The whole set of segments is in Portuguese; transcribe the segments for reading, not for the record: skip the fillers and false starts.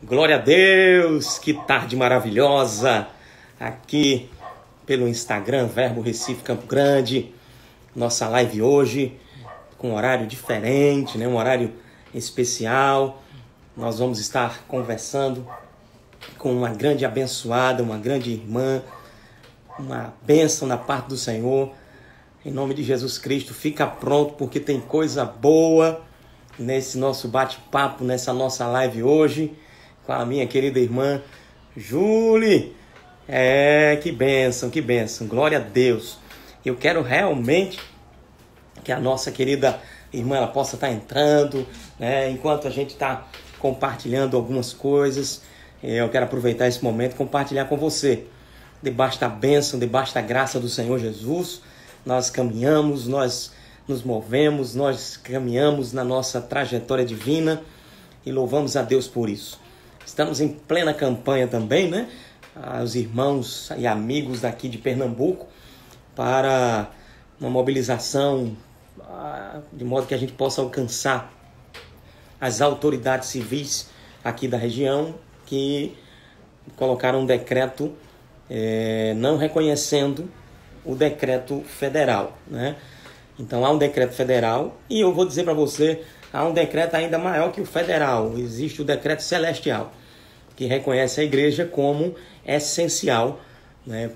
Glória a Deus, que tarde maravilhosa, aqui pelo Instagram, Verbo Recife Campo Grande, nossa live hoje, com um horário diferente, um horário especial. Nós vamos estar conversando com uma grande abençoada, uma grande irmã, uma bênção da parte do Senhor. Em nome de Jesus Cristo, fica pronto porque tem coisa boa nesse nosso bate-papo, nessa nossa live hoje, com a minha querida irmã Julie. Que bênção, que bênção. Glória a Deus. Eu quero realmente que a nossa querida irmã ela possa estar entrando, enquanto a gente está compartilhando algumas coisas. Eu quero aproveitar esse momento e compartilhar com você. Debaixo da bênção, debaixo da graça do Senhor Jesus, nós caminhamos, nós nos movemos, nós caminhamos na nossa trajetória divina e louvamos a Deus por isso. Estamos em plena campanha também, Os irmãos e amigos daqui de Pernambuco para uma mobilização de modo que a gente possa alcançar as autoridades civis aqui da região que colocaram um decreto não reconhecendo o decreto federal, Então há um decreto federal e eu vou dizer para você, há um decreto ainda maior que o federal. Existe o decreto celestial, que reconhece a igreja como essencial,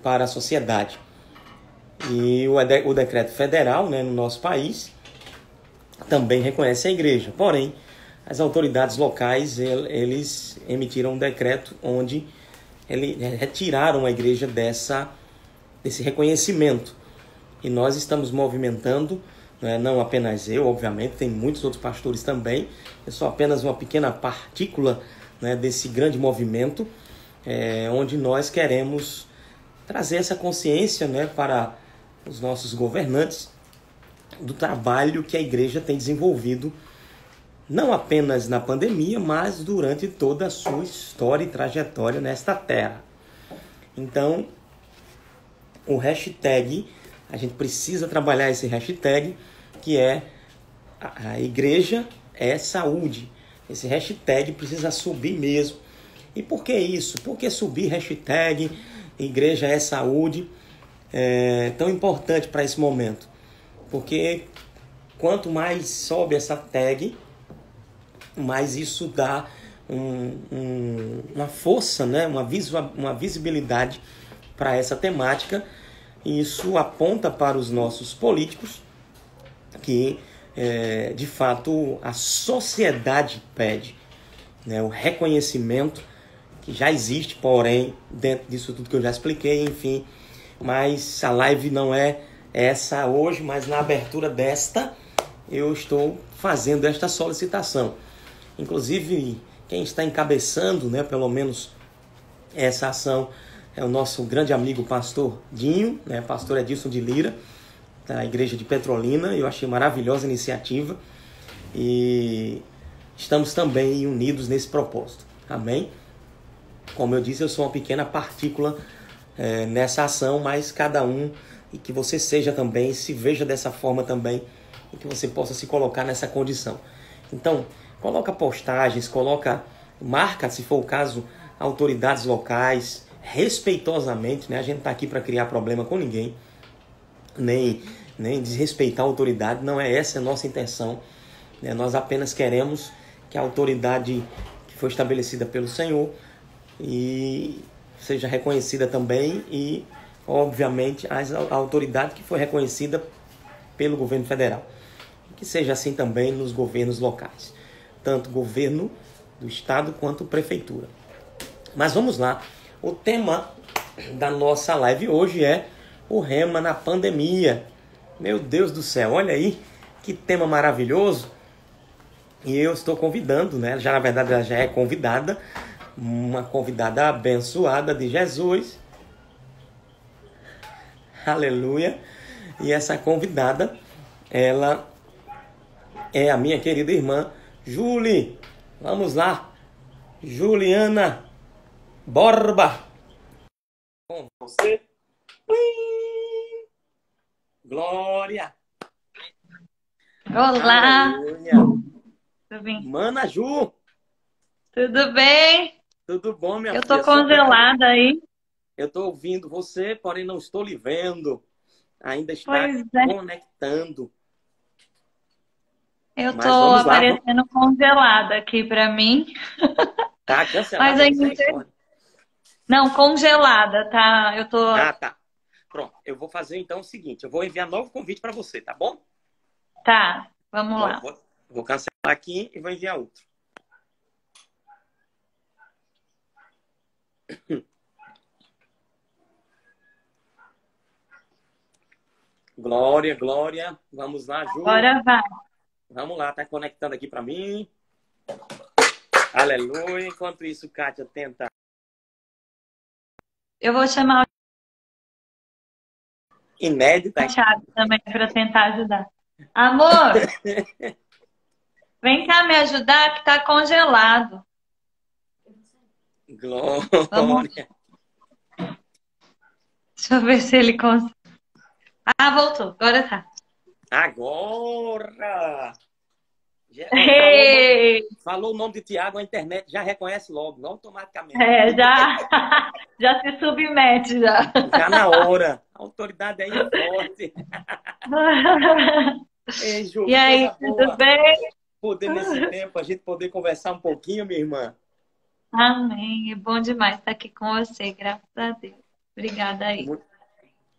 para a sociedade. E o decreto federal, no nosso país, também reconhece a igreja. Porém, as autoridades locais, eles emitiram um decreto onde eles retiraram a igreja desse reconhecimento. E nós estamos movimentando, não apenas eu, obviamente, tem muitos outros pastores também. Eu sou apenas uma pequena partícula desse grande movimento, onde nós queremos trazer essa consciência para os nossos governantes do trabalho que a igreja tem desenvolvido, não apenas na pandemia, mas durante toda a sua história e trajetória nesta terra. Então, o hashtag, a gente precisa trabalhar esse hashtag, que é a igreja é saúde. Esse hashtag precisa subir mesmo. E por que isso? Por que subir hashtag igreja é saúde é tão importante para esse momento? Porque quanto mais sobe essa tag, mais isso dá uma força, uma visibilidade para essa temática. E isso aponta para os nossos políticos que, de fato, a sociedade pede, o reconhecimento que já existe, porém, dentro disso tudo que eu já expliquei, enfim. Mas a live não é essa hoje, mas na abertura desta, eu estou fazendo esta solicitação. Inclusive, quem está encabeçando, pelo menos essa ação, é o nosso grande amigo pastor Dinho, pastor Edilson de Lira, da igreja de Petrolina. Eu achei maravilhosa a iniciativa e estamos também unidos nesse propósito. Amém? Como eu disse, eu sou uma pequena partícula nessa ação, mas cada um, e que você seja também, se veja dessa forma também, e que você possa se colocar nessa condição. Então, coloca postagens, marca, se for o caso, autoridades locais, respeitosamente, A gente está aqui para criar problema com ninguém, nem desrespeitar a autoridade, não é essa a nossa intenção. Nós apenas queremos que a autoridade que foi estabelecida pelo Senhor e seja reconhecida também e, obviamente, a autoridade que foi reconhecida pelo governo federal. Que seja assim também nos governos locais, tanto governo do estado quanto prefeitura. Mas vamos lá. O tema da nossa live hoje é o rema na pandemia. Meu Deus do céu, olha aí que tema maravilhoso. E eu estou convidando, já na verdade ela já é convidada, uma convidada abençoada de Jesus. Aleluia. E essa convidada, ela é a minha querida irmã Julie. Vamos lá. Juliana Borba. Com você. Glória. Olá. Aleluia. Tudo bem? Mana Ju. Tudo bem? Tudo bom, minha Eu tô filha? Só grata. congelada aí. Eu estou ouvindo você, porém não estou lhe vendo. Ainda está Pois é, conectando. eu tô Mas vamos lá. aparecendo congelada aqui pra mim. Tá Mas cancelada, ainda. misericórdia. Não, congelada, tá? Eu tô. Ah, tá. Pronto. Eu vou fazer então o seguinte: eu vou enviar novo convite para você, tá bom? Tá, vamos Vou, lá. vou, vou cancelar aqui e vou enviar outro. Glória, Glória. Vamos lá, Ju. Agora vai. Vamos lá, tá conectando aqui para mim. Aleluia. Enquanto isso, Kátia tenta. Eu vou chamar o Inédita. Thiago também para tentar ajudar. Amor, vem cá me ajudar que tá congelado. Vamos, Glória. deixa eu ver se ele consegue. Ah, voltou. Agora tá. Agora! Ei! Falou o nome de Tiago, a internet já reconhece logo, automaticamente. É, já, já se submete já. Já na hora. A autoridade aí é forte. Ei, Ju, E que aí, coisa tudo boa bem? poder nesse tempo a gente poder conversar um pouquinho, minha irmã. Amém. É bom demais estar aqui com você, graças a Deus. Obrigada aí. Muito,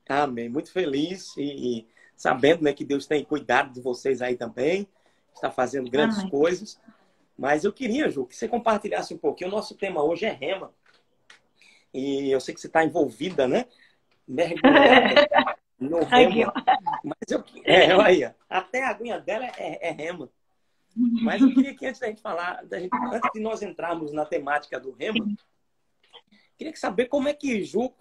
amém. Muito feliz e sabendo, né, que Deus tem cuidado de vocês aí também, está fazendo grandes Amém. coisas. Mas eu queria, Ju, que você compartilhasse um pouquinho. O nosso tema hoje é rema. E eu sei que você está envolvida, né? Mergulhada no Aqui, rema. ó. Mas aí, ó. Até a aguinha dela é rema. Mas eu queria que antes da gente falar, antes de nós entrarmos na temática do rema, queria saber como é que Ju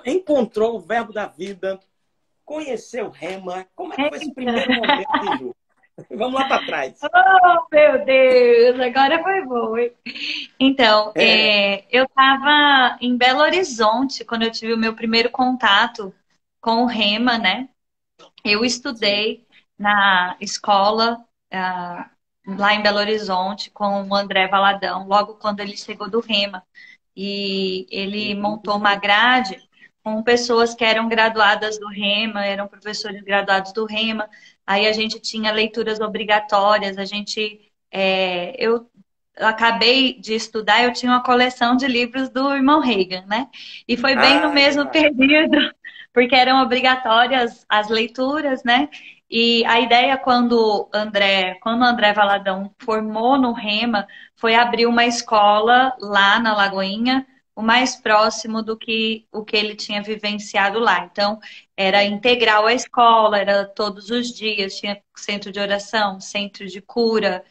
encontrou o verbo da vida, conheceu o rema, como é que foi esse primeiro momento de Ju? Vamos lá para trás. Oh, meu Deus, agora foi bom, hein? Então, É, eu estava em Belo Horizonte quando eu tive o meu primeiro contato com o Rema, né? Eu sim. estudei na escola, lá em Belo Horizonte com o André Valadão, logo quando ele chegou do Rema. E ele montou uma grade com pessoas que eram graduadas do Rema, eram professores graduados do Rema. Aí a gente tinha leituras obrigatórias, eu acabei de estudar, eu tinha uma coleção de livros do irmão Reagan, né? E foi bem no Ai, que mesmo maravilha. período, porque eram obrigatórias as leituras, né? E a ideia quando o André Valadão formou no Rema, foi abrir uma escola lá na Lagoinha, o mais próximo do que o que ele tinha vivenciado lá. Então, era integral a escola, era todos os dias, tinha centro de oração, centro de cura.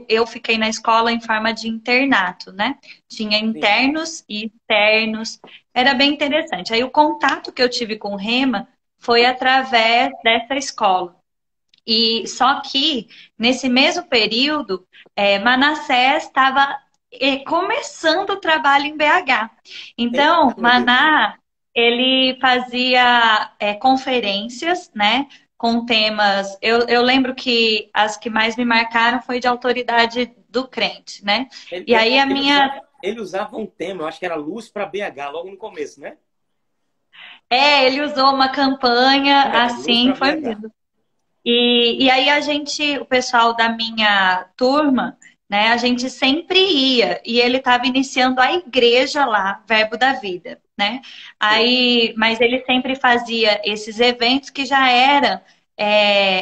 Eu fiquei na escola em forma de internato, né? Tinha Sim, internos e externos, era bem interessante. Aí o contato que eu tive com o Rema foi através dessa escola. E só que nesse mesmo período, Manassés estava começando o trabalho em BH. eita, Então, meu Deus. Maná, ele fazia conferências, né? Com temas. Eu lembro que as que mais me marcaram foi de autoridade do crente, né? Ele, E aí a ele minha. usava, ele usava um tema, eu acho que era Luz para BH, logo no começo, né? Ele usou uma campanha Luz assim, para foi BH. mesmo. E aí o pessoal da minha turma, né, a gente sempre ia, e ele estava iniciando a igreja lá, Verbo da Vida, né? Sim, Aí, mas ele sempre fazia esses eventos que já era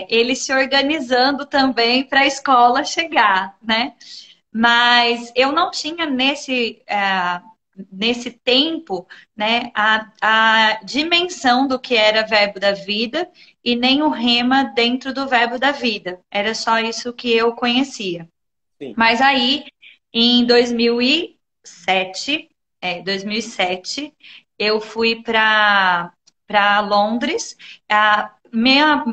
ele se organizando também para a escola chegar, né? Mas eu não tinha nesse tempo, né, a dimensão do que era verbo da vida e nem o rema dentro do verbo da vida. Era só isso que eu conhecia. sim. Mas aí, em 2007, eu fui para Londres.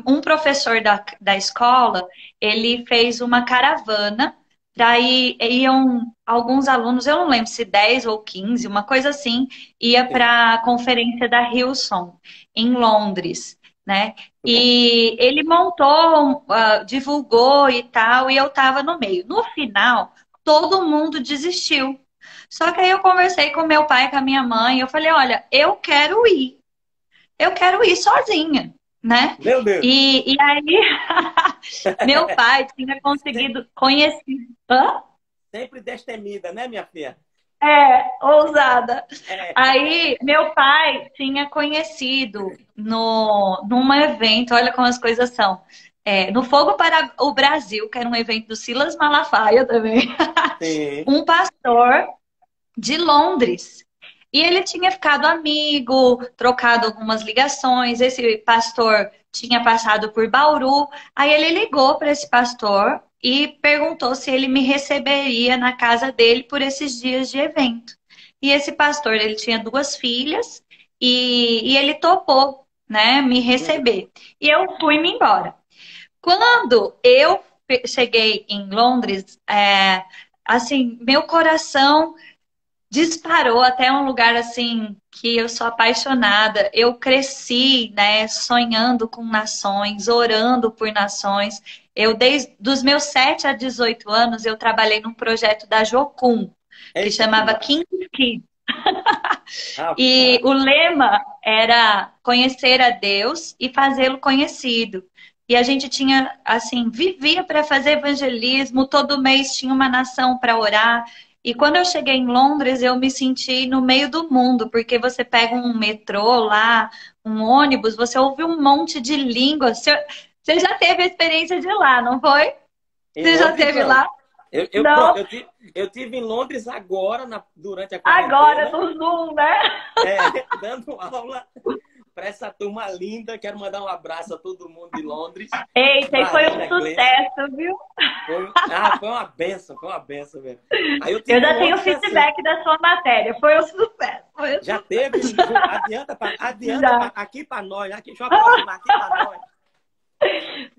Um professor da escola, ele fez uma caravana. Daí iam alguns alunos, eu não lembro se 10 ou 15, uma coisa assim, ia Sim, para a conferência da Hillsong, em Londres, né? muito bom. E ele montou, divulgou e tal, e eu estava no meio. No final, todo mundo desistiu, Só que aí eu conversei com meu pai, com a minha mãe, eu falei, olha, eu quero ir sozinha, né? Meu Deus. E aí, meu pai tinha Se- conseguido conhecer. Hã? Sempre destemida, né, minha filha? Ousada. É. Aí, meu pai tinha conhecido num evento, olha como as coisas são. No Fogo para o Brasil, que era um evento do Silas Malafaia também, Sim. um pastor de Londres. E ele tinha ficado amigo, trocado algumas ligações. Esse pastor tinha passado por Bauru. Aí ele ligou para esse pastor e perguntou se ele me receberia na casa dele por esses dias de evento. E esse pastor, ele tinha duas filhas e ele topou, né, me receber. E eu fui-me embora. Quando eu cheguei em Londres, assim, meu coração disparou até um lugar assim que eu sou apaixonada. Eu cresci, né, sonhando com nações, orando por nações. Eu desde os meus 7 a 18 anos eu trabalhei num projeto da Jocum, que Eita, que chamava massa. King Kids. E Rapaz. o lema era conhecer a Deus e fazê-lo conhecido. E a gente tinha, assim, vivia para fazer evangelismo, todo mês tinha uma nação para orar. E quando eu cheguei em Londres, eu me senti no meio do mundo, porque você pega um metrô lá, um ônibus, você ouve um monte de línguas. Você já teve a experiência de lá, não foi? Em Você já Londres, teve não. lá? Pronto, Não, eu tive em Londres agora, durante a agora quarentena, no Zoom, né? dando aula para essa turma linda. Quero mandar um abraço a todo mundo de Londres. Eita, e foi um Marina, Gleice. sucesso, viu? Foi uma benção mesmo. Aí eu Eu tive em já tenho Londres assim. feedback da sua matéria. Foi um sucesso. Foi um Já sucesso. teve, adianta Já. aqui para nós, aqui, deixa eu aproximar aqui para nós.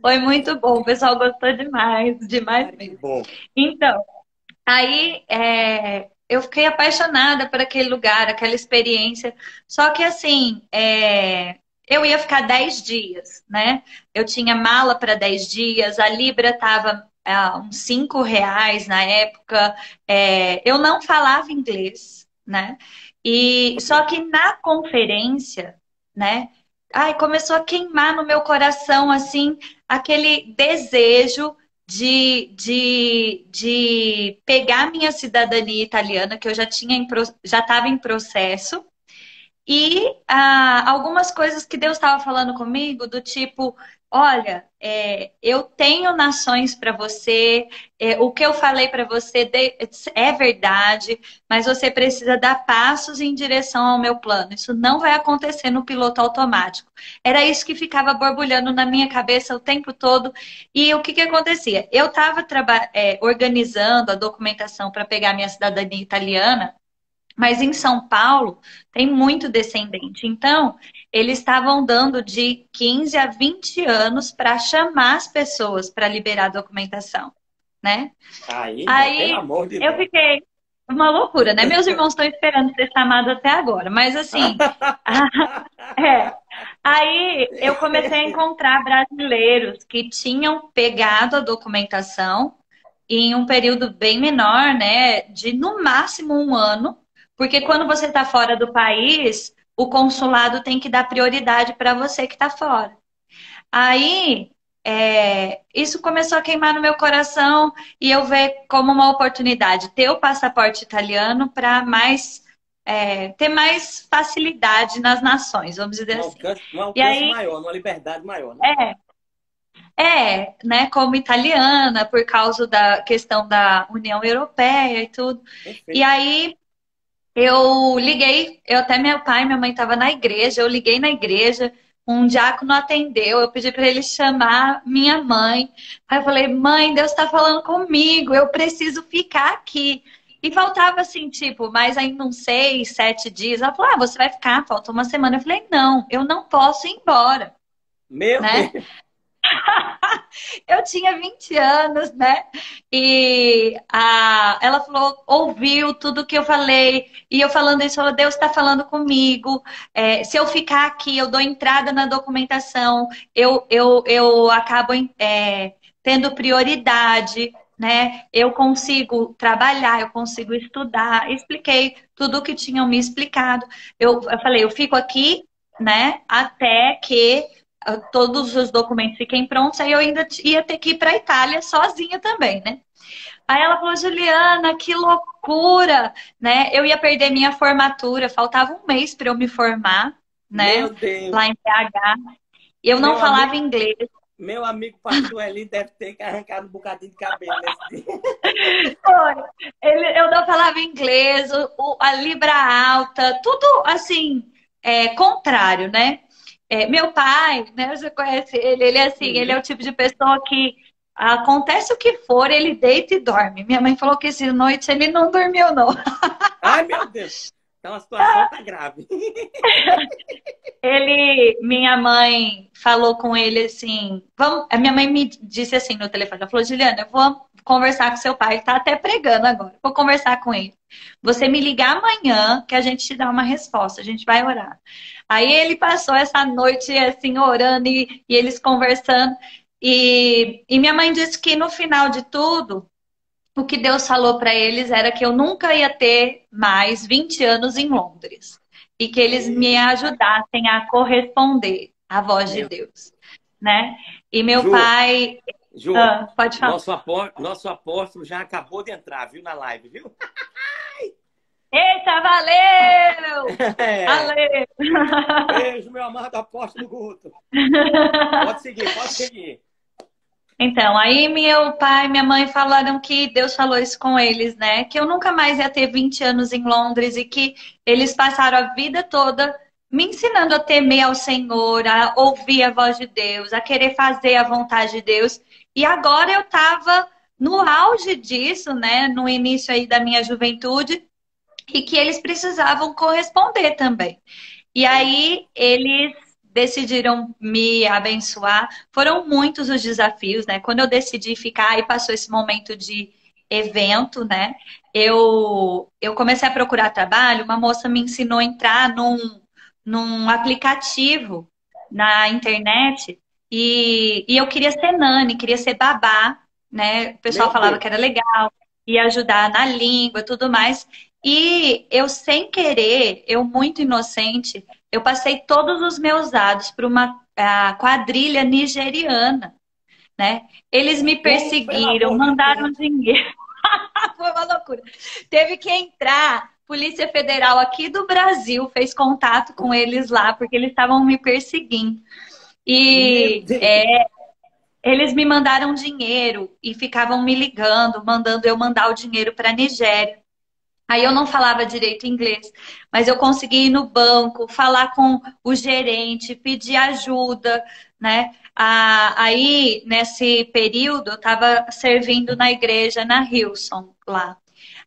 Foi muito bom. O pessoal gostou demais, demais Ai, que mesmo. bom. Então, aí eu fiquei apaixonada por aquele lugar, aquela experiência. Só que assim, eu ia ficar 10 dias, né? Eu tinha mala para 10 dias, a Libra estava uns R$ 5 na época. Eu não falava inglês, né? E só que na conferência, né? Ai, começou a queimar no meu coração assim aquele desejo de pegar minha cidadania italiana, que eu já tinha já estava em processo, e algumas coisas que Deus estava falando comigo, do tipo, olha, eu tenho nações para você, o que eu falei para você é verdade, mas você precisa dar passos em direção ao meu plano. Isso não vai acontecer no piloto automático. Era isso que ficava borbulhando na minha cabeça o tempo todo. E o que que acontecia? Eu estava organizando a documentação para pegar minha cidadania italiana. Mas em São Paulo tem muito descendente. Então, eles estavam dando de 15 a 20 anos para chamar as pessoas para liberar a documentação, né? Aí, irmã, pelo Aí amor de eu Deus. fiquei uma loucura, né? Meus irmãos estão esperando ser chamados até agora, mas assim, é. Aí eu comecei a encontrar brasileiros que tinham pegado a documentação em um período bem menor, né? De no máximo um ano, porque quando você está fora do país, o consulado tem que dar prioridade para você que está fora. Aí isso começou a queimar no meu coração e eu ver como uma oportunidade ter o passaporte italiano para ter mais facilidade nas nações, vamos dizer assim. Um E alcance aí, maior, uma liberdade maior, né? né, como italiana, por causa da questão da União Europeia e tudo. E Perfeito. aí eu liguei, até meu pai e minha mãe estavam na igreja, eu liguei na igreja, um diácono atendeu, eu pedi para ele chamar minha mãe. Aí eu falei, mãe, Deus está falando comigo, eu preciso ficar aqui. E faltava assim, tipo, mais ainda uns 6, 7 dias. Ela falou, você vai ficar, falta uma semana. Eu falei, não, eu não posso ir embora, Meu né? Deus. Eu tinha 20 anos, né? E ela falou, ouviu tudo que eu falei. E eu falando isso, falou, Deus está falando comigo. Se eu ficar aqui, eu dou entrada na documentação. Eu acabo tendo prioridade. né? Eu consigo trabalhar, eu consigo estudar. Expliquei tudo o que tinham me explicado. Eu falei, eu fico aqui, né? Até que todos os documentos fiquem prontos. Aí eu ainda ia ter que ir para a Itália sozinha também, né? Aí ela falou, Juliana, que loucura, né? Eu ia perder minha formatura, faltava um mês para eu me formar, Meu né? Deus. Lá em PH. Eu não Meu amigo, falava inglês. meu amigo pastor Eli deve ter arrancado um bocadinho de cabelo nesse dia. Foi. Eu não falava inglês, a libra alta, tudo assim, contrário, né? Meu pai, né? Você conhece ele, ele é assim, ele é Uhum. o tipo de pessoa que acontece o que for, ele deita e dorme. Minha mãe falou que essa noite ele não dormiu, não. Ai, meu Deus. Então a situação tá grave. Minha mãe falou com ele assim, a minha mãe me disse assim no telefone, ela falou, Juliana, eu vou conversar com seu pai, ele tá até pregando agora, vou conversar com ele. Você me ligar amanhã que a gente te dá uma resposta, a gente vai orar. Aí ele passou essa noite assim orando e eles conversando e minha mãe disse que no final de tudo, o que Deus falou para eles era que eu nunca ia ter mais 20 anos em Londres e que eles me Eita, ajudassem a corresponder à voz de meu. Deus, né? E meu Ju, pai, Ju, pode falar. nosso apóstolo já acabou de entrar, viu, na live, viu? Eita, valeu! É. Valeu! Beijo, meu amado apóstolo Guto. Pode seguir, pode seguir. Então, aí meu pai e minha mãe falaram que Deus falou isso com eles, né? Que eu nunca mais ia ter 20 anos em Londres e que eles passaram a vida toda me ensinando a temer ao Senhor, a ouvir a voz de Deus, a querer fazer a vontade de Deus. E agora eu estava no auge disso, né? No início aí da minha juventude, e que eles precisavam corresponder também. E aí eles decidiram me abençoar. Foram muitos os desafios, né? Quando eu decidi ficar e passou esse momento de evento, né? Eu comecei a procurar trabalho, uma moça me ensinou a entrar num aplicativo na internet e eu queria ser nani, queria ser babá, né? O pessoal Meu falava que Deus. era legal, ia ajudar na língua, tudo mais. E eu, sem querer, eu muito inocente, eu passei todos os meus dados para uma quadrilha nigeriana, né? Eles me Pelo perseguiram, amor de mandaram Deus. dinheiro. Foi uma loucura. Teve que entrar. Polícia Federal aqui do Brasil fez contato com eles lá, porque eles estavam me perseguindo. Meu E Deus. eles me mandaram dinheiro e ficavam me ligando, mandando eu mandar o dinheiro para a Nigéria. Aí eu não falava direito inglês, mas eu consegui ir no banco, falar com o gerente, pedir ajuda, né? Aí, nesse período, eu estava servindo na igreja na Hillsong, lá.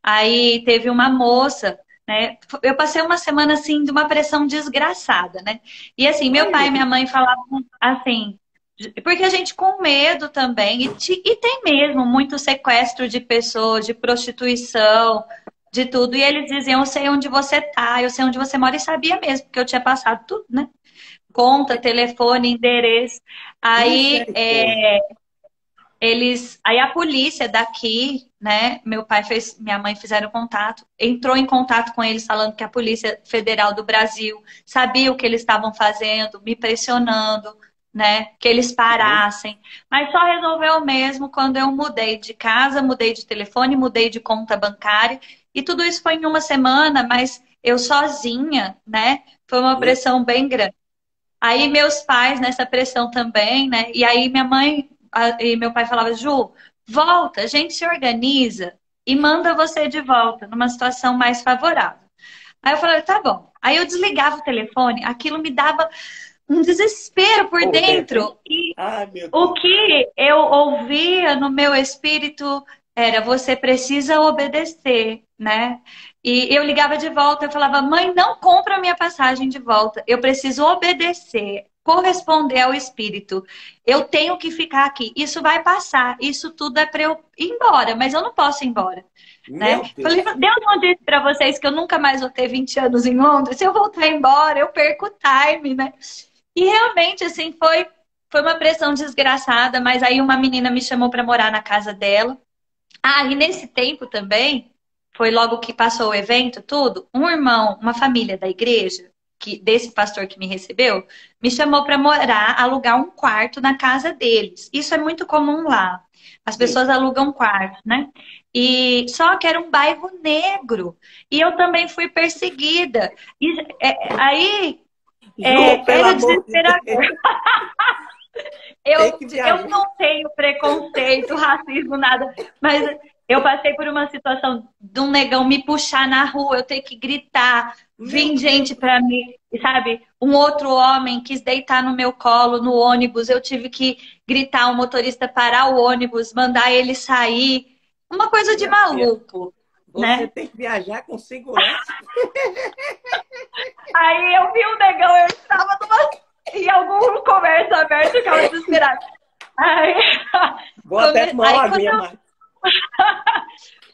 Aí teve uma moça, né? Eu passei uma semana, assim, de uma pressão desgraçada, né? E assim, meu Ai, pai meu e minha Deus. mãe falavam assim, porque a gente com medo também, e tem mesmo muito sequestro de pessoas, de prostituição, de tudo. E eles diziam, eu sei onde você tá, eu sei onde você mora, e sabia mesmo, porque eu tinha passado tudo, né? Conta, telefone, endereço. Aí Misericórdia. aí a polícia daqui, né? Meu pai fez, minha mãe fizeram contato, entrou em contato com eles falando que a Polícia Federal do Brasil sabia o que eles estavam fazendo, me pressionando, né? Que eles Uhum. parassem. Mas só resolveu mesmo quando eu mudei de casa, mudei de telefone, mudei de conta bancária. E tudo isso foi em uma semana, mas eu sozinha, né? Foi uma Meu pressão bem grande. Aí meus pais nessa pressão também, né? E aí minha mãe e meu pai falavam, Ju, volta, a gente se organiza e manda você de volta numa situação mais favorável. Aí eu falei, tá bom. Aí eu desligava o telefone, aquilo me dava um desespero por por dentro, hein? dentro. E Ai, meu o Deus. que eu ouvia no meu espírito era você precisa obedecer, né? E eu ligava de volta, eu falava, mãe, não compra a minha passagem de volta. Eu preciso obedecer, corresponder ao espírito. Eu tenho que ficar aqui. Isso vai passar. Isso tudo é para eu ir embora, mas eu não posso ir embora, Meu né? Falei, Deus. Deus não disse para vocês que eu nunca mais vou ter 20 anos em Londres. Se eu voltar embora, eu perco o time, né? E realmente, assim, foi uma pressão desgraçada, mas aí uma menina me chamou para morar na casa dela. Ah, e nesse tempo também, foi logo que passou o evento, tudo, um irmão, uma família da igreja, que desse pastor que me recebeu, me chamou para morar, alugar um quarto na casa deles. Isso é muito comum lá. As Sim. pessoas alugam quarto, né? E só que era um bairro negro. E eu também fui perseguida. E aí Ju, pelo era amor de desesperador. Deus, tem que Eu viajar. não tenho preconceito, racismo, nada, mas eu passei por uma situação de um negão me puxar na rua, eu ter que gritar, Meu vir Deus. gente pra mim, sabe? Um outro homem quis deitar no meu colo no ônibus, eu tive que gritar o motorista parar o ônibus, mandar ele sair, uma coisa de Minha filha, maluco, você né? tem que viajar com segurança. Aí eu vi o negão, eu estava em algum comércio aberto, eu ficava desesperada. Aí, Vou até tomar uma aí quando aguinha, eu mas...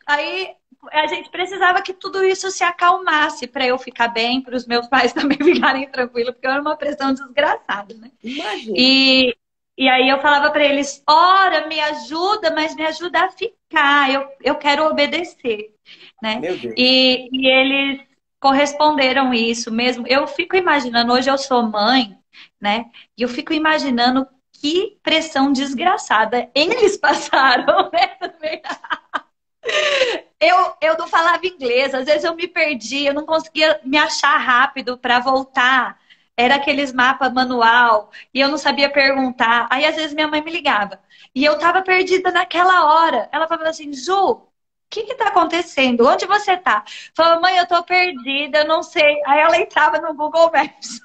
Aí a gente precisava que tudo isso se acalmasse para eu ficar bem, para os meus pais também ficarem tranquilos, porque era uma pressão desgraçada, né? Imagina. E, e aí eu falava para eles: ora, me ajuda, mas me ajuda a ficar, eu quero obedecer, né? Meu Deus. E eles corresponderam isso mesmo. Eu fico imaginando, hoje eu sou mãe, né? E eu fico imaginando que pressão desgraçada eles passaram, né? Eu não falava inglês, às vezes eu me perdi, eu não conseguia me achar rápido para voltar. Era aqueles mapas manual e eu não sabia perguntar. Aí às vezes minha mãe me ligava e eu estava perdida naquela hora. Ela falava assim: Ju, o que está acontecendo? Onde você está? Falava: mãe, eu estou perdida, eu não sei. Aí ela entrava no Google Maps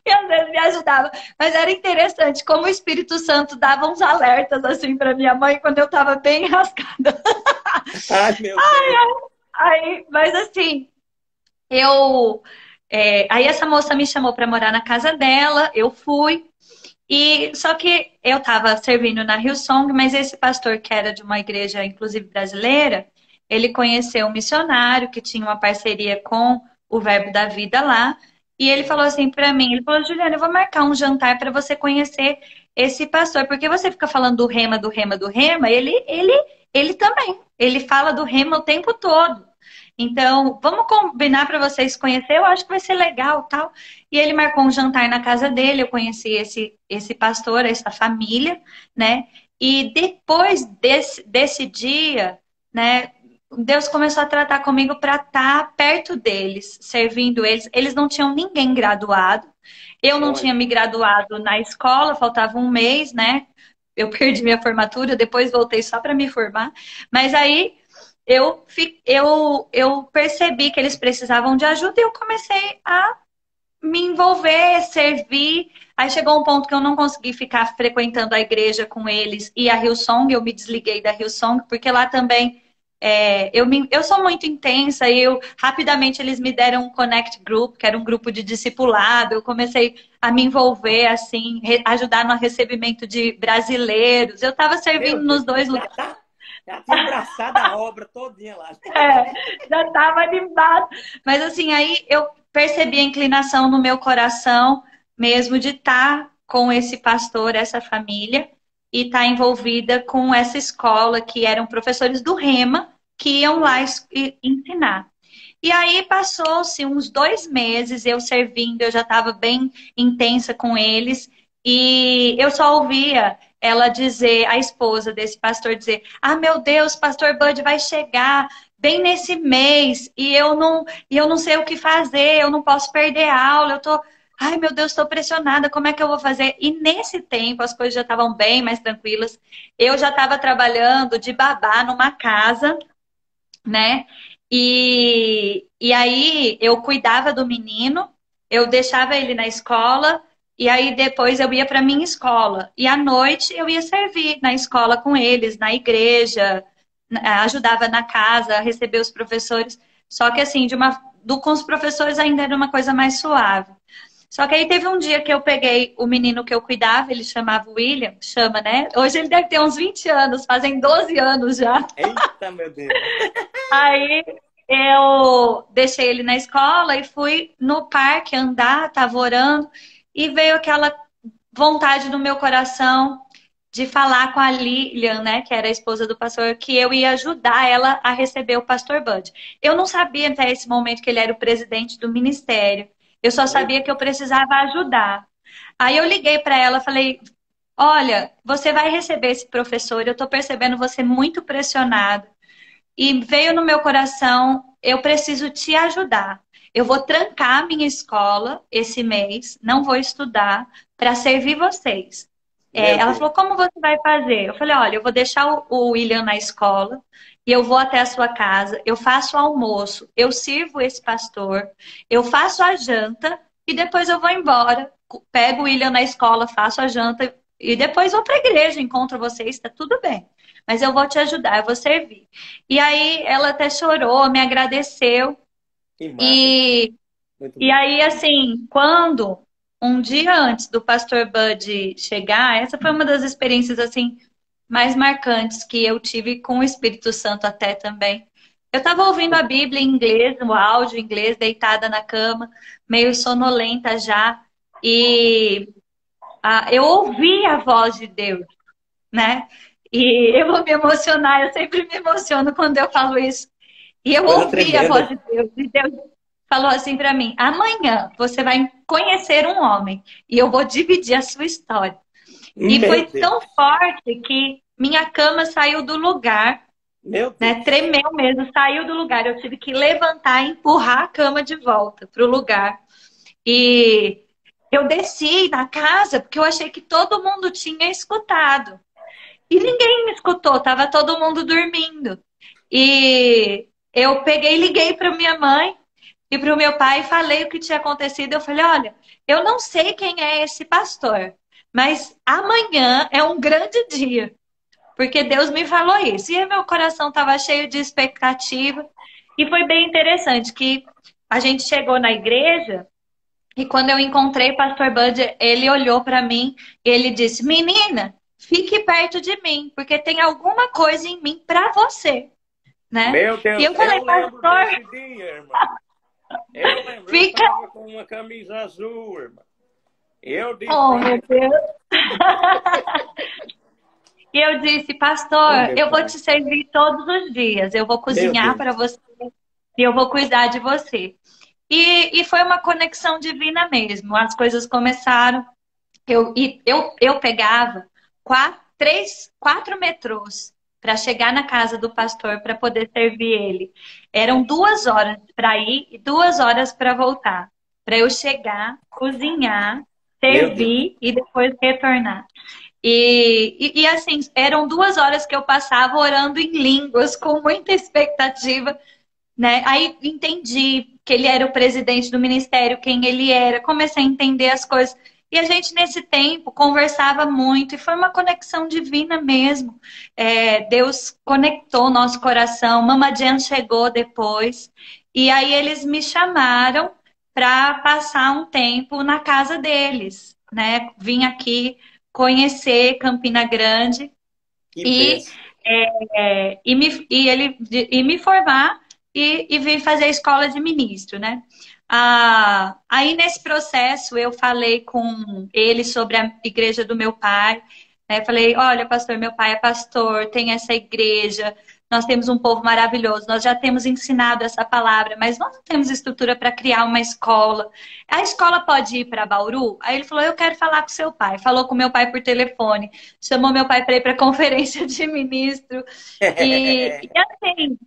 e às vezes me ajudava. Mas era interessante como o Espírito Santo dava uns alertas assim para minha mãe quando eu estava bem enrascada. Ai, meu Deus. Aí, mas assim, aí essa moça me chamou para morar na casa dela, eu fui. E só que eu estava servindo na Hillsong, mas esse pastor que era de uma igreja, inclusive brasileira, ele conheceu um missionário que tinha uma parceria com o Verbo da Vida lá. E ele falou assim para mim, ele falou: Juliana, eu vou marcar um jantar para você conhecer esse pastor, porque você fica falando do rema, do rema, do rema, ele também, ele fala do rema o tempo todo. Então, vamos combinar para vocês conhecer, eu acho que vai ser legal, tal. E ele marcou um jantar na casa dele, eu conheci esse pastor, essa família, né? E depois desse dia, né, Deus começou a tratar comigo para estar perto deles, servindo eles. Eles não tinham ninguém graduado. Eu não tinha Olha, me graduado na escola, faltava um mês, né? Eu perdi minha formatura, depois voltei só para me formar. Mas aí eu percebi que eles precisavam de ajuda e eu comecei a me envolver, servir. Aí chegou um ponto que eu não consegui ficar frequentando a igreja com eles e a Hillsong, eu me desliguei da Hillsong, porque lá também eu sou muito intensa e rapidamente eles me deram um Connect Group, que era um grupo de discipulado. Eu comecei a me envolver, assim, ajudar no recebimento de brasileiros. Eu estava servindo meu nos Deus. dois Já lugares. tá, já tinha abraçado a obra todinha lá. Já estava animado. Mas assim, aí eu percebi a inclinação no meu coração mesmo de estar com esse pastor, essa família, e estar envolvida com essa escola que eram professores do Rema que iam lá ensinar. E aí passou-se uns 2 meses eu servindo, eu já estava bem intensa com eles, e eu só ouvia ela dizer, a esposa desse pastor dizer: ah, meu Deus, pastor Bud vai chegar bem nesse mês e eu não sei o que fazer, eu não posso perder a aula, eu tô, ai meu Deus, estou pressionada, como é que eu vou fazer? E nesse tempo as coisas já estavam bem mais tranquilas. Eu já estava trabalhando de babá numa casa, né? E aí eu cuidava do menino, eu deixava ele na escola, e aí depois eu ia para minha escola. E à noite eu ia servir na escola com eles, na igreja, ajudava na casa, receber os professores. Só que assim, com os professores ainda era uma coisa mais suave. Só que aí teve um dia que eu peguei o menino que eu cuidava, ele chamava William, chama, né? Hoje ele deve ter uns 20 anos, fazem 12 anos já. Eita, meu Deus. Aí eu deixei ele na escola e fui no parque andar, tava orando, e veio aquela vontade no meu coração de falar com a Lilian, né, que era a esposa do pastor, que eu ia ajudar ela a receber o pastor Bud. Eu não sabia até esse momento que ele era o presidente do ministério. Eu só Meu sabia que eu precisava ajudar. Aí eu liguei para ela, falei: olha, você vai receber esse professor, eu estou percebendo você muito pressionado. E veio no meu coração, eu preciso te ajudar. Eu vou trancar a minha escola esse mês, não vou estudar para servir vocês. Meu Ela Deus. falou: como você vai fazer? Eu falei: olha, eu vou deixar o William na escola e eu vou até a sua casa, eu faço o almoço, eu sirvo esse pastor, eu faço a janta e depois eu vou embora. Pego o William na escola, faço a janta e depois vou para a igreja, encontro vocês, está tudo bem. Mas eu vou te ajudar, eu vou servir. E aí ela até chorou, me agradeceu. Que massa, E, muito e bom. aí, assim, quando um dia antes do pastor Bud chegar, essa foi uma das experiências assim mais marcantes que eu tive com o Espírito Santo até também. Eu estava ouvindo a Bíblia em inglês, o áudio em inglês, deitada na cama, meio sonolenta já, e eu ouvi a voz de Deus, né? E eu vou me emocionar, eu sempre me emociono quando eu falo isso. E eu Coisa ouvi a voz tremenda. de Deus, e Deus falou assim para mim: amanhã você vai conhecer um homem e eu vou dividir a sua história. E Meu foi tão Deus. forte que minha cama saiu do lugar, Meu né? Deus. Tremeu mesmo, saiu do lugar. Eu tive que levantar e empurrar a cama de volta para o lugar. E eu desci na casa porque eu achei que todo mundo tinha escutado. E ninguém me escutou, tava todo mundo dormindo. E eu peguei e liguei para minha mãe e para o meu pai e falei o que tinha acontecido. Eu falei: olha, eu não sei quem é esse pastor, mas amanhã é um grande dia, porque Deus me falou isso. E meu coração estava cheio de expectativa. E foi bem interessante que a gente chegou na igreja e quando eu encontrei o pastor Bud, ele olhou para mim e ele disse: menina, fique perto de mim, porque tem alguma coisa em mim para você, né? Meu E Deus, eu falei: eu lembro pastor, desse dia, irmão. Eu lembro, eu fica. estava com uma camisa azul, irmão. Eu disse Oh, para meu ele, Deus. E eu disse: oh pastor, meu eu vou pai, te servir todos os dias, eu vou meu cozinhar para Deus. você e eu vou cuidar de você. E foi uma conexão divina mesmo. As coisas começaram. Eu pegava quatro metrôs para chegar na casa do pastor para poder servir ele. Eram 2 horas para ir e 2 horas para voltar. Para eu chegar, cozinhar, Meu Deus. servir e depois retornar. Assim, eram 2 horas que eu passava orando em línguas, com muita expectativa, né? Aí entendi que ele era o presidente do ministério, quem ele era, comecei a entender as coisas. E a gente, nesse tempo, conversava muito, e foi uma conexão divina mesmo. Deus conectou o nosso coração. Mama Jan chegou depois, e aí eles me chamaram para passar um tempo na casa deles, né? Vim aqui conhecer Campina Grande Que e, benção. e me formar e vir fazer a escola de ministro, né? Aí nesse processo eu falei com ele sobre a igreja do meu pai, né? Falei: olha, pastor, meu pai é pastor, tem essa igreja, nós temos um povo maravilhoso, nós já temos ensinado essa palavra, mas nós não temos estrutura para criar uma escola. A escola pode ir para Bauru? Aí ele falou: eu quero falar com seu pai. Falou com meu pai por telefone, chamou meu pai para ir para a conferência de ministro. E assim,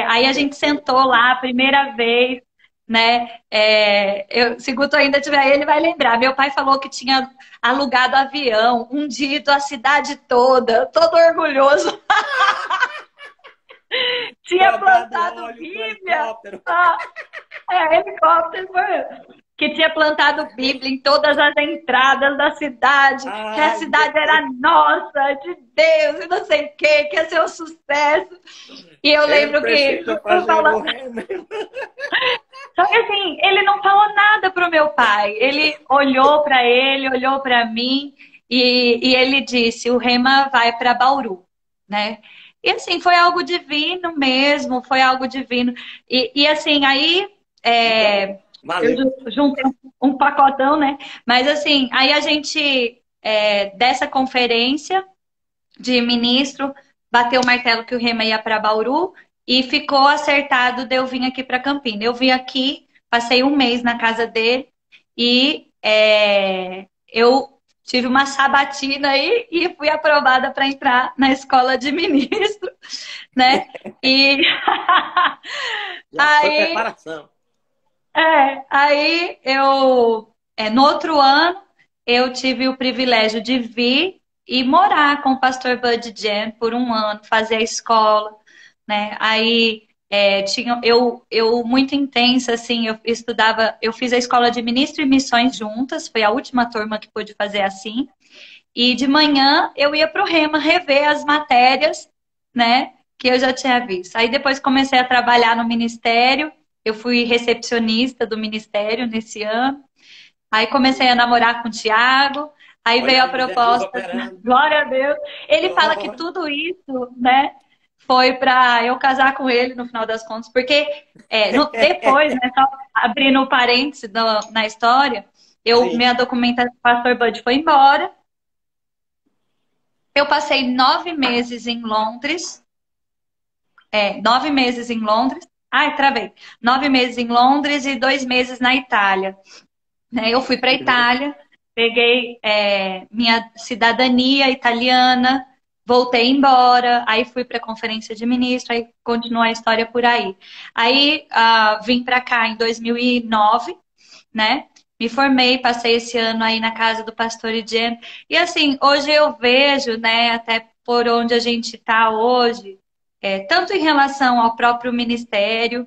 aí a gente sentou lá a primeira vez, né? Se o Guto ainda tiver aí, ele vai lembrar. Meu pai falou que tinha alugado avião, hundido a cidade toda, todo orgulhoso. Tinha Jogado plantado óleo com Bíblia. helicóptero. Helicóptero, que tinha plantado Bíblia em todas as entradas da cidade, que a Ai, meu cidade era Deus. nossa, de Deus, e não sei o que ia ser um sucesso. E eu Ele lembro que precisa eu fazer falava, morrer mesmo. só que assim, ele não falou nada pro meu pai. Ele olhou para ele, olhou para mim e ele disse: o Rema vai para Bauru, né? E assim, foi algo divino mesmo, foi algo divino. Assim, aí Que bom. eu Valeu. juntei um pacotão, né? Mas assim, aí a gente, dessa conferência, de ministro, bateu o martelo que o Rema ia para Bauru e ficou acertado de eu vir aqui para Campina. Eu vim aqui, passei um mês na casa dele e eu tive uma sabatina aí e fui aprovada para entrar na escola de ministro, né? E Já foi aí, preparação. no outro ano, eu tive o privilégio de vir e morar com o pastor Bud Jen por um ano, fazer a escola, né? Aí eu muito intensa, assim, eu estudava, eu fiz a escola de ministro e missões juntas, foi a última turma que pude fazer assim. E de manhã eu ia para o Rema rever as matérias, né, que eu já tinha visto. Aí depois comecei a trabalhar no ministério, eu fui recepcionista do ministério nesse ano. Aí comecei a namorar com o Tiago, aí Olha veio a aí, Jesus proposta, operando. glória a Deus. Ele fala que Glória. tudo isso, né, foi para eu casar com ele no final das contas, porque depois, né, só abrindo o parênteses na história, Sim. minha documentação, o pastor Bud foi embora, eu passei 9 meses em Londres. 9 meses em Londres. Ai, travei. 9 meses em Londres e 2 meses na Itália. Né? Eu fui para a Uhum. Itália, peguei minha cidadania italiana, voltei embora, aí fui para a conferência de ministro, aí continuou a história por aí. Aí vim para cá em 2009, né? Me formei, passei esse ano aí na casa do pastor Etienne. E assim, hoje eu vejo, né, até por onde a gente está hoje, tanto em relação ao próprio ministério,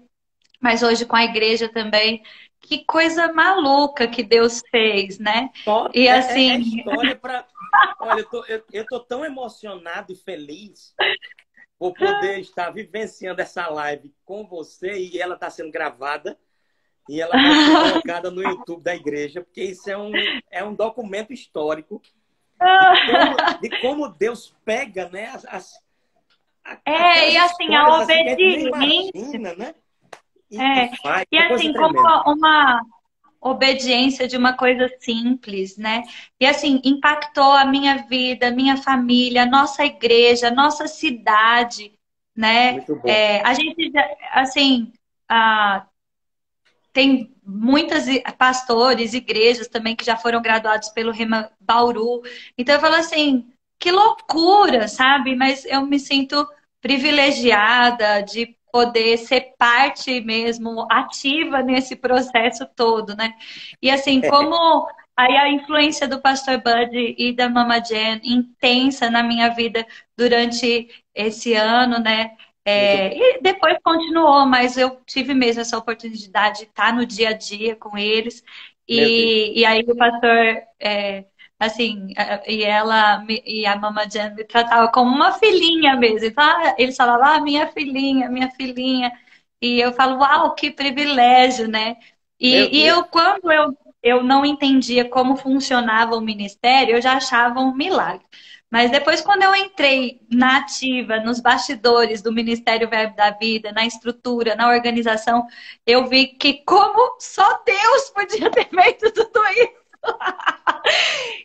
mas hoje com a igreja também, que coisa maluca que Deus fez, né? Só E é assim, história para. Olha, eu tô tão emocionado e feliz por poder estar vivenciando essa live com você e ela está sendo gravada e ela vai ser colocada no YouTube da igreja, porque isso é um documento histórico de como Deus pega, né, aquelas e assim, a histórias assim que a gente nem obediência, imagina, né? E faz, e uma coisa assim, como tremenda. uma obediência de uma coisa simples, né? E assim, impactou a minha vida, minha família, nossa igreja, nossa cidade, né? Muito bom. A gente, assim, ah, tem muitos pastores, igrejas também que já foram graduados pelo Rema Bauru. Então eu falo assim, que loucura, sabe? Mas eu me sinto privilegiada de poder ser parte mesmo ativa nesse processo todo, né? E assim, como aí a influência do Pastor Bud e da Mama Jen intensa na minha vida durante esse ano, né? Muito bom. E depois continuou, mas eu tive mesmo essa oportunidade de estar no dia a dia com eles. Meu Deus. E aí o pastor, assim, e a Mama Jan me tratava como uma filhinha mesmo. Então, eles falavam, minha filhinha, minha filhinha. E eu falo, uau, que privilégio, né? Meu E Deus. quando eu não entendia como funcionava o ministério, eu já achava um milagre. Mas depois, quando eu entrei na ativa, nos bastidores do Ministério Verbo da Vida, na estrutura, na organização, eu vi que como só Deus podia ter feito tudo isso.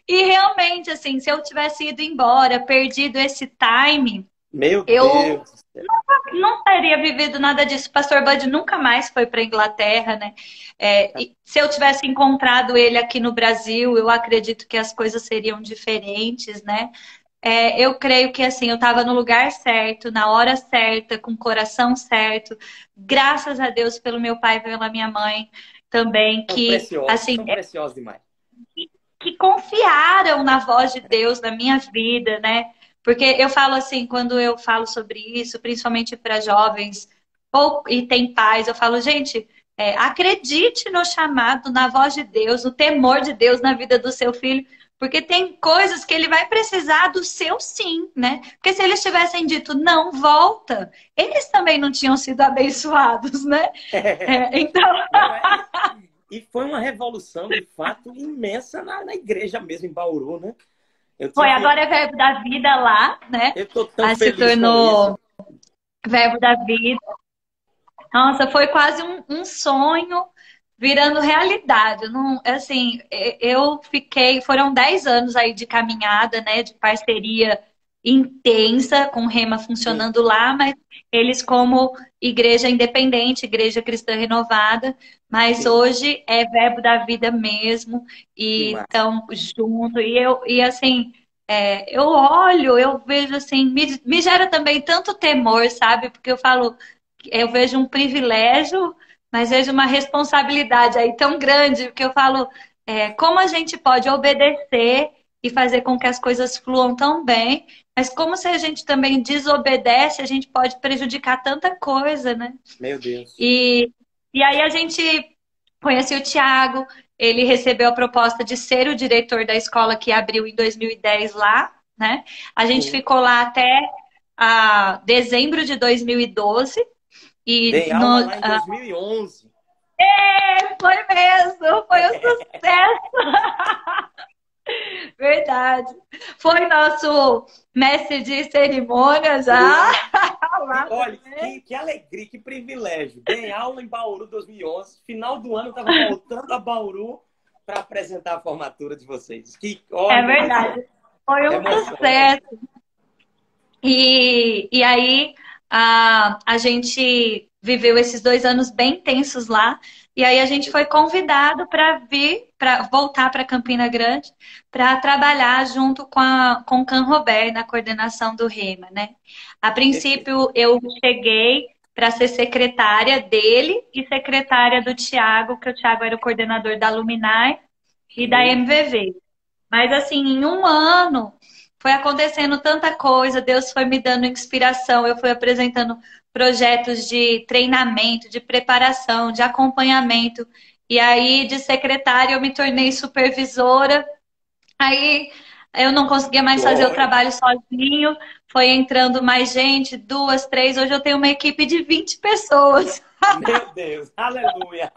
E realmente, assim, se eu tivesse ido embora, perdido esse time, Meu eu Deus. não teria vivido nada disso. O pastor Bud nunca mais foi para a Inglaterra, né? E se eu tivesse encontrado ele aqui no Brasil, eu acredito que as coisas seriam diferentes, né? Eu creio que assim, eu estava no lugar certo, na hora certa, com o coração certo. Graças a Deus pelo meu pai e pela minha mãe também, que assim, São preciosos demais. que confiaram na voz de Deus na minha vida, né? Porque eu falo assim, quando eu falo sobre isso, principalmente para jovens e tem pais, eu falo, gente, acredite no chamado, na voz de Deus, no temor de Deus na vida do seu filho, porque tem coisas que ele vai precisar do seu sim, né? Porque se eles tivessem dito não, volta, eles também não tinham sido abençoados, né? Então, Não, e foi uma revolução, de fato, imensa na igreja mesmo, em Bauru, né? Eu foi, tive, agora é verbo da vida lá, né? eu tô tão Aí se feliz com isso. tornou verbo da vida. Nossa, foi quase um sonho virando realidade. Não, assim, eu fiquei, foram 10 anos aí de caminhada, né, de parceria intensa, com Rema Sim, funcionando lá, mas eles como igreja independente, igreja cristã renovada, mas sim. hoje é Verbo da Vida mesmo, Que e massa. estão junto, e assim, eu olho, eu vejo assim, me gera também tanto temor, sabe? Porque eu falo, eu vejo um privilégio, mas vejo uma responsabilidade aí tão grande, que eu falo, como a gente pode obedecer e fazer com que as coisas fluam tão bem, mas como se a gente também desobedece, a gente pode prejudicar tanta coisa, né? Meu Deus. E, e aí a gente conheceu o Tiago, ele recebeu a proposta de ser o diretor da escola que abriu em 2010 lá, né? A gente Sim. ficou lá até dezembro de 2012 e Dei aula no, lá em 2011. foi mesmo, foi um sucesso. Verdade. Foi nosso mestre de cerimônia já. Foi. E Lá olha, também. que alegria, que privilégio. Dei aula em Bauru 2011. Final do ano eu estava voltando a Bauru para apresentar a formatura de vocês. Que, É olha, verdade. Foi um emoção. sucesso. E aí a gente viveu esses 2 anos bem tensos lá. E aí a gente foi convidado para vir, para voltar para Campina Grande, para trabalhar junto com o Canrobert na coordenação do REMA, né? A Perfeito. princípio eu cheguei para ser secretária dele e secretária do Tiago, que o Tiago era o coordenador da Luminai e da Sim. MVV. Mas assim, em um ano foi acontecendo tanta coisa, Deus foi me dando inspiração, eu fui apresentando projetos de treinamento, de preparação, de acompanhamento. E aí, de secretária, eu me tornei supervisora. Aí eu não conseguia mais fazer o Glória. trabalho sozinho, foi entrando mais gente, duas, três. Hoje eu tenho uma equipe de 20 pessoas. Meu Deus. Aleluia.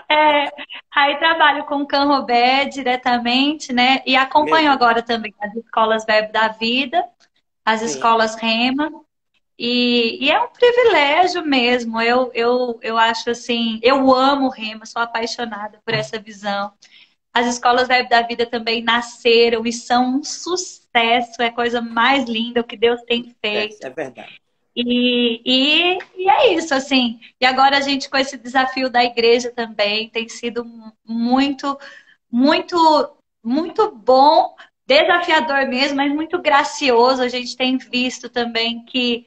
É, aí trabalho com o Canrobé diretamente, né? E Meu acompanho Deus. agora também as escolas Verbo da Vida, as Sim. escolas Rema. E é um privilégio mesmo. Eu acho assim, eu amo Rema, sou apaixonada por essa visão. As escolas Verbo da Vida também nasceram e são um sucesso, é a coisa mais linda o que Deus tem É feito. verdade. E é isso, assim. E agora a gente, com esse desafio da igreja também, tem sido muito, muito, muito bom, desafiador mesmo, mas muito gracioso. A gente tem visto também que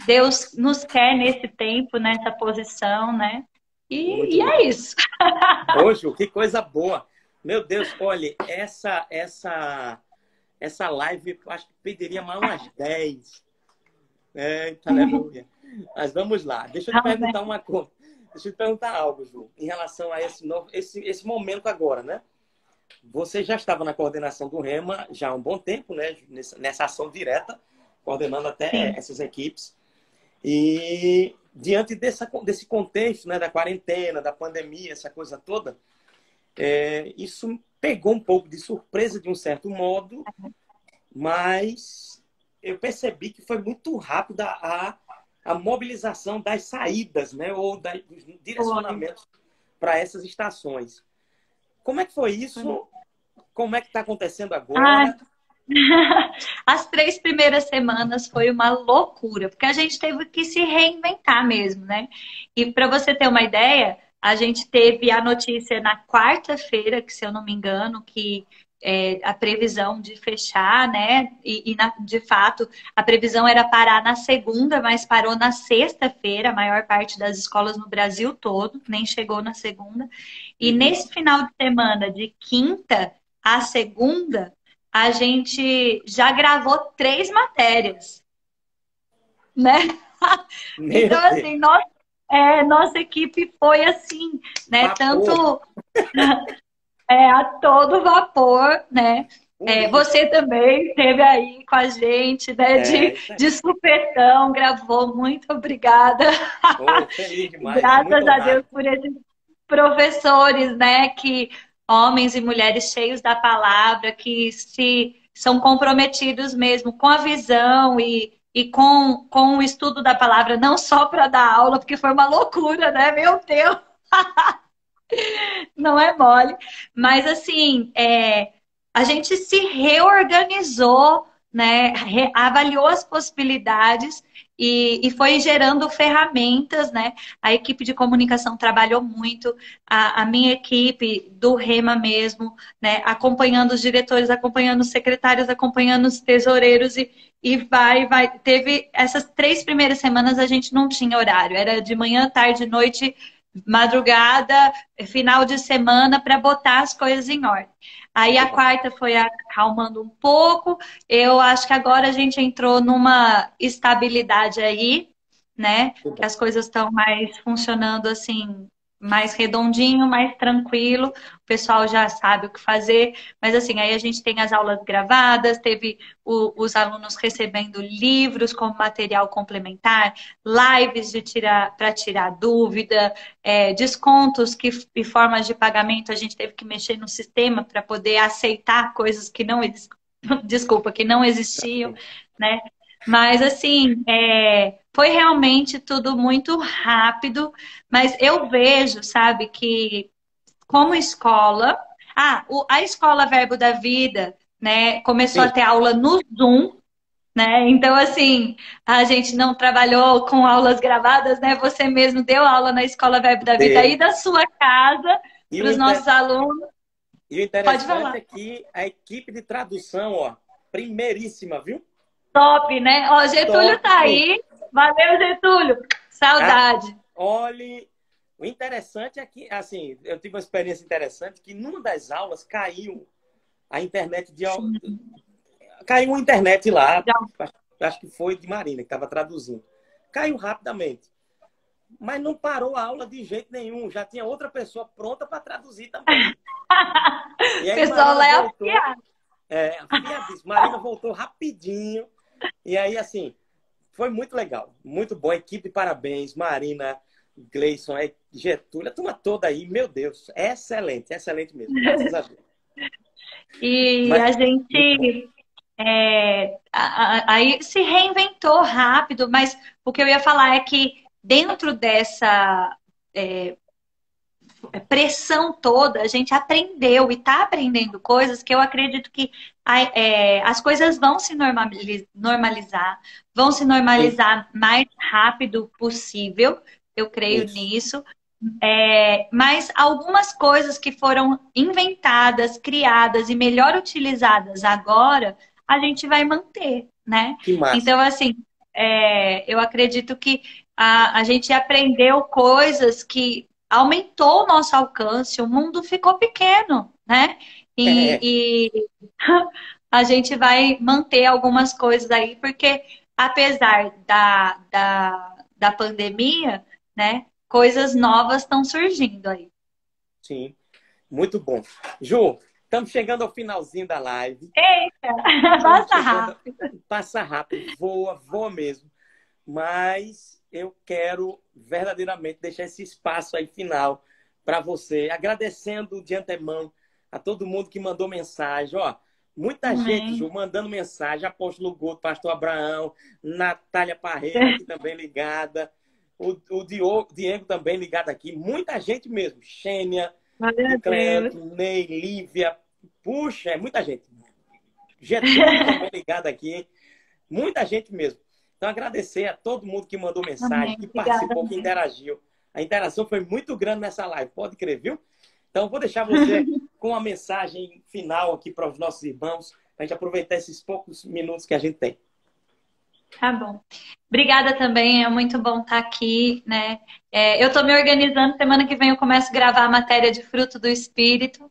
Deus nos quer nesse tempo, nessa posição, né? E Muito é bom. isso. Hoje, que coisa boa. Meu Deus, olha, essa live, eu acho que pediria mais umas 10. Aleluia. Mas vamos lá. Deixa eu te perguntar uma coisa. Deixa eu te perguntar algo, Ju, em relação a esse momento agora, né? Você já estava na coordenação do Rema já há um bom tempo, né? Nessa ação direta, coordenando até Sim. essas equipes. E diante desse contexto, né, da quarentena, da pandemia, essa coisa toda, isso pegou um pouco de surpresa de um certo modo, mas eu percebi que foi muito rápida a mobilização das saídas, né, ou dos Foi. direcionamentos para essas estações. Como é que foi Foi. isso? Como é que está acontecendo Ah, agora? as 3 primeiras semanas foi uma loucura, porque a gente teve que se reinventar mesmo, né? E para você ter uma ideia, a gente teve a notícia na quarta-feira, que se eu não me engano, que a previsão de fechar, né? De fato, a previsão era parar na segunda, mas parou na sexta-feira, a maior parte das escolas no Brasil todo, nem chegou na segunda. E Uhum. nesse final de semana, de quinta a segunda, a gente já gravou 3 matérias, né? Meu Então, Deus, assim, nossa equipe foi assim, né? vapor, Tanto a todo vapor, né? por isso. Você também esteve aí com a gente, né? É, De, isso aí. de supetão, gravou. Muito obrigada. Oh, feliz demais, muito Graças a Deus honrado. por esses professores, né? Que homens e mulheres cheios da palavra, que se são comprometidos mesmo com a visão e com o estudo da palavra, não só para dar aula, porque foi uma loucura, né? Meu Deus, não é mole. Mas assim, a gente se reorganizou né, avaliou as possibilidades e foi gerando ferramentas, né? A equipe de comunicação trabalhou muito, a minha equipe do Rema mesmo, né? Acompanhando os diretores, acompanhando os secretários, acompanhando os tesoureiros e vai. Teve essas 3 primeiras semanas a gente não tinha horário, era de manhã, tarde, noite, madrugada, final de semana para botar as coisas em ordem. Aí a quarta foi acalmando um pouco. Eu acho que agora a gente entrou numa estabilidade aí, né? Que as coisas estão mais funcionando assim, mais redondinho, mais tranquilo. O pessoal já sabe o que fazer. Mas assim, aí a gente tem as aulas gravadas, teve os alunos recebendo livros como material complementar, lives para tirar dúvida, descontos e formas de pagamento. A gente teve que mexer no sistema para poder aceitar coisas que não, desculpa, que não existiam, né? Mas assim, foi realmente tudo muito rápido, mas eu vejo, sabe, que como escola, a escola Verbo da Vida, né, começou a Sim. ter aula no Zoom, né? Então, assim, a gente não trabalhou com aulas gravadas, né? Você mesmo deu aula na escola Verbo da Vida aí Deu. da sua casa E para os nossos alunos. e o Pode interessante falar. é que a equipe de tradução, ó, primeiríssima, viu? Top, né? Ó, Getúlio Top. tá aí. Valeu, Getúlio. Ah, Saudade. olhe, o interessante é que, assim, eu tive uma experiência interessante que numa das aulas caiu a internet de... Sim. Caiu uma internet lá, acho que foi de Marina, que estava traduzindo. Caiu rapidamente. Mas não parou a aula de jeito nenhum. Já tinha outra pessoa pronta para traduzir também. E O aí pessoal Marina lá é voltou, afiado. afiadíssima. Marina voltou rapidinho. E aí, assim, foi muito legal. Muito bom. Equipe, parabéns. Marina, Gleison, Getúlio, a turma toda aí. Meu Deus, excelente, excelente mesmo. Graças a Deus. E Mas, a muito bom. gente aí se reinventou rápido, mas o que eu ia falar é que dentro dessa é, pressão toda, a gente aprendeu e está aprendendo coisas que eu acredito que as coisas vão se normalizar, vão se Sim, normalizar mais rápido possível, eu creio isso. nisso. Mas algumas coisas que foram inventadas, criadas e melhor utilizadas agora, a gente vai manter, né? Que massa. Então, assim, eu acredito que a gente aprendeu coisas que aumentou o nosso alcance, o mundo ficou pequeno, né? É, E a gente vai manter algumas coisas aí, porque apesar da pandemia, né? Coisas novas estão surgindo aí. sim, muito bom. Ju, estamos chegando ao finalzinho da live. Eita, Estamos passa chegando. rápido. Passa rápido, voa, voa mesmo. Mas eu quero verdadeiramente deixar esse espaço aí final para você, agradecendo de antemão a todo mundo que mandou mensagem. Ó, muita gente, Amém. Ju, mandando mensagem. Apóstolo Guto, Pastor Abraão, Natália Parreira aqui também ligada. Diego também ligado aqui. Muita gente mesmo. Xênia, Glória de a Deus. Cleanto, Ney, Lívia. Puxa, é muita gente. Getúlio também ligado aqui. Muita gente mesmo. Então, agradecer a todo mundo que mandou mensagem, Amém. que Obrigada. participou, que interagiu. A interação foi muito grande nessa live, pode crer, viu? Então, vou deixar você com a mensagem final aqui para os nossos irmãos, para a gente aproveitar esses poucos minutos que a gente tem. Tá bom. Obrigada também, é muito bom estar aqui, né? Eu estou me organizando, semana que vem eu começo a gravar a matéria de fruto do Espírito.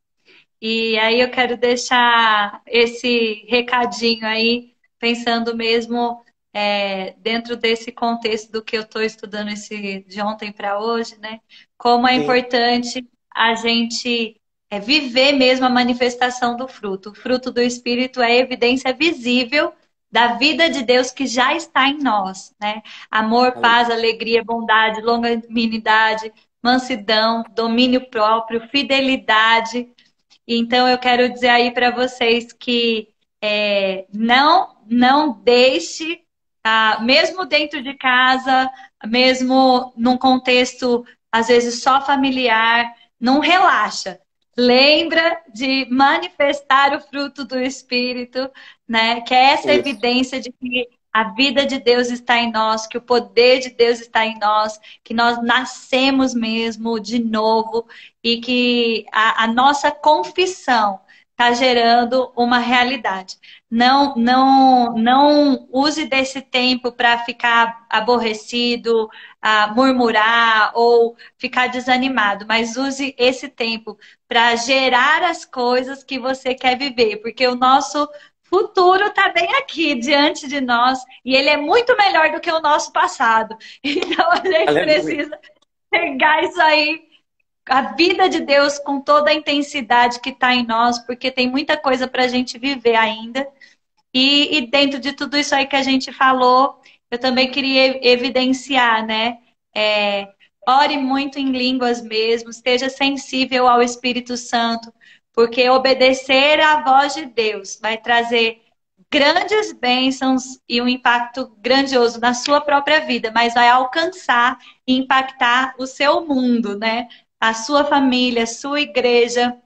E aí eu quero deixar esse recadinho aí, pensando mesmo dentro desse contexto do que eu estou estudando de ontem para hoje, né? Como é Sim, importante a gente viver mesmo a manifestação do fruto. O fruto do Espírito é evidência visível da vida de Deus que já está em nós, né? Amor, paz, alegria, bondade, longanimidade, mansidão, domínio próprio, fidelidade. Então, eu quero dizer aí para vocês que não deixe, mesmo dentro de casa, mesmo num contexto, às vezes, só familiar, não relaxa. lembra de manifestar o fruto do Espírito, né? Que é essa Isso. evidência de que a vida de Deus está em nós, que o poder de Deus está em nós, que nós nascemos mesmo de novo e que a nossa confissão está gerando uma realidade. Não use desse tempo para ficar aborrecido, murmurar ou ficar desanimado, mas use esse tempo para gerar as coisas que você quer viver, porque o nosso futuro está bem aqui diante de nós e ele é muito melhor do que o nosso passado. Então a gente Aleluia. precisa pegar isso aí, a vida de Deus com toda a intensidade que está em nós, porque tem muita coisa para a gente viver ainda. E dentro de tudo isso aí que a gente falou, eu também queria evidenciar, né? Ore muito em línguas mesmo, esteja sensível ao Espírito Santo, porque obedecer à voz de Deus vai trazer grandes bênçãos e um impacto grandioso na sua própria vida, mas vai alcançar e impactar o seu mundo, né? A sua família, a sua igreja,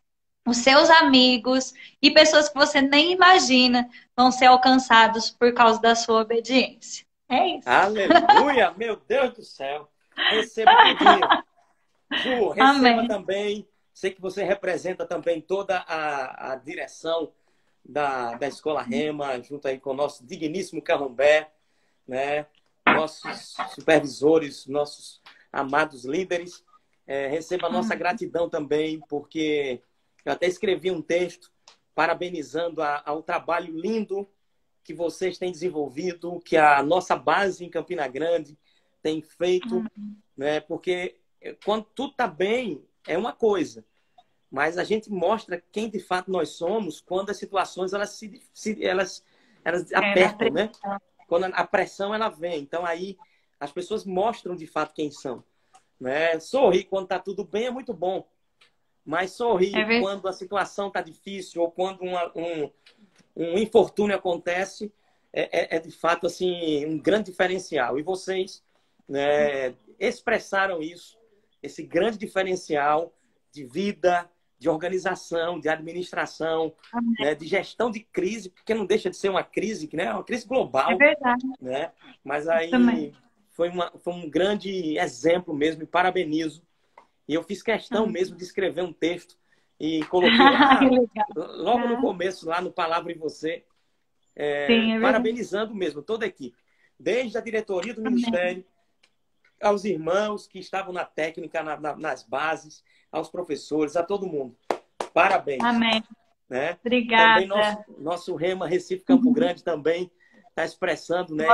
os seus amigos e pessoas que você nem imagina vão ser alcançados por causa da sua obediência. É isso. Aleluia, meu Deus do céu. Receba tudinho. Ju, receba Amém. também. Sei que você representa também toda a direção da Escola Rema, junto aí com o nosso digníssimo Carrombé, né? Nossos supervisores, nossos amados líderes. Receba a nossa gratidão também, porque eu até escrevi um texto parabenizando ao trabalho lindo que vocês têm desenvolvido, que a nossa base em Campina Grande tem feito, né? Porque quando tudo está bem, é uma coisa, mas a gente mostra quem de fato nós somos quando as situações elas apertam, né? Quando a pressão ela vem. Então aí as pessoas mostram de fato quem são, né? Sorrir quando está tudo bem é muito bom, mas sorrir quando a situação está difícil ou quando um infortúnio acontece é de fato assim um grande diferencial. E vocês, né, expressaram isso, esse grande diferencial de vida, de organização, de administração, né, de gestão de crise, porque não deixa de ser uma crise, né, é uma crise global. É verdade. Né? Mas aí foi um grande exemplo mesmo, e parabenizo. E eu fiz questão mesmo de escrever um texto e coloquei lá, logo no começo, lá no Palavra em Você, parabenizando mesmo toda a equipe, desde a diretoria do Ministério, aos irmãos que estavam na técnica, nas bases, aos professores, a todo mundo. Parabéns. Amém. Né? Obrigada. Também nosso Rema Recife Campo Grande também está expressando, né,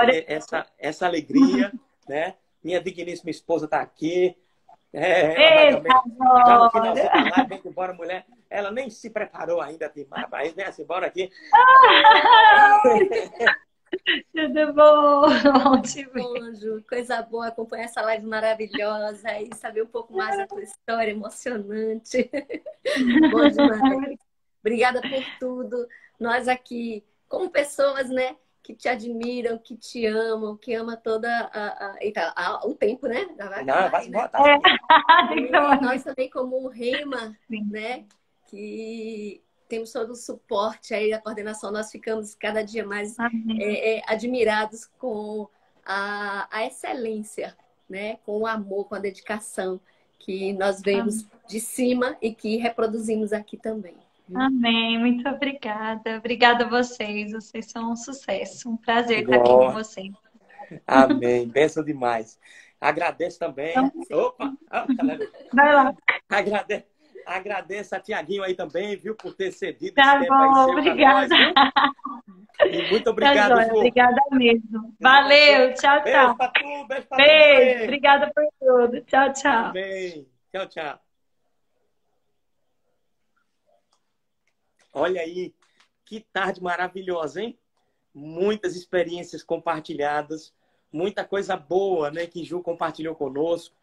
essa alegria. Né? Minha digníssima esposa está aqui. Ela vai também. Já no finalzinho da live, vem embora, mulher. Ela nem se preparou ainda, mas vem assim, bora aqui. Tudo bom? Bom, Ju, coisa boa acompanhar essa live maravilhosa e saber um pouco mais da tua história emocionante. Bom demais. Obrigada por tudo. Nós aqui, como pessoas, né, que te admiram, que te amam, que ama toda o tempo, né? Não, vai embora. Nós também como Rema, né, que temos todo o suporte aí da coordenação, nós ficamos cada dia mais admirados com a excelência, né? Com o amor, com a dedicação que nós vemos de cima e que reproduzimos aqui também. Amém, muito obrigada. Obrigada a vocês, vocês são um sucesso. Um prazer estar aqui com vocês. Amém, benção demais. Agradeço também. Opa! Vai lá. Agradeço a Tiaguinho aí também, viu, por ter cedido tá esse bom, obrigada. Nós, e muito obrigado, tá, Ju. Obrigada mesmo. Valeu, tchau, tchau. Beijo pra tu, beijo pra tu. Obrigada por tudo. Tchau, tchau. Amém. Tchau, tchau. Olha aí, que tarde maravilhosa, hein? Muitas experiências compartilhadas, muita coisa boa, né, que Ju compartilhou conosco.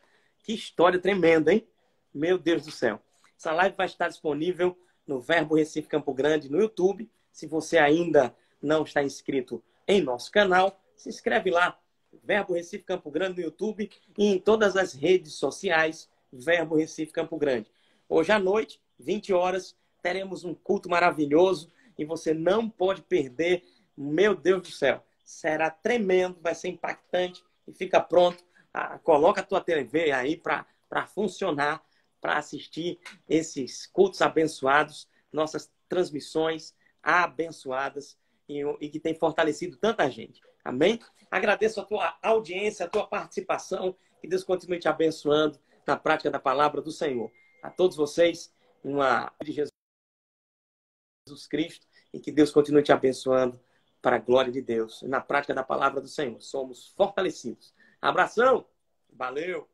Que história tremenda, hein? Meu Deus do céu. Essa live vai estar disponível no Verbo Recife Campo Grande no YouTube. Se você ainda não está inscrito em nosso canal, se inscreve lá, Verbo Recife Campo Grande no YouTube e em todas as redes sociais, Verbo Recife Campo Grande. Hoje à noite 20 horas, teremos um culto maravilhoso e você não pode perder. Meu Deus do céu, será tremendo, vai ser impactante e fica pronto. Coloca a tua TV aí para funcionar, para assistir esses cultos abençoados, nossas transmissões abençoadas e que tem fortalecido tanta gente. Amém? Agradeço a tua audiência, a tua participação. Que Deus continue te abençoando na prática da palavra do Senhor. A todos vocês, de Jesus Cristo, e que Deus continue te abençoando para a glória de Deus. Na prática da palavra do Senhor, somos fortalecidos. Abração! Valeu!